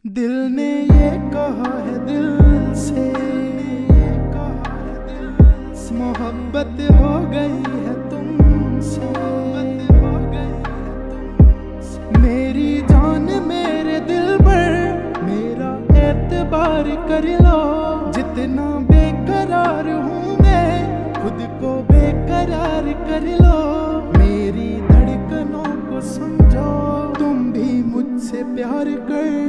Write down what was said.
दिल ने ये कहा है दिल से, मोहब्बत हो गई है तुमसे। मेरी जान मेरे दिल पर मेरा एतबार कर लो। जितना बेकरार हूँ मैं खुद को बेकरार कर लो। मेरी धड़कनों को समझो, तुम भी मुझसे प्यार कर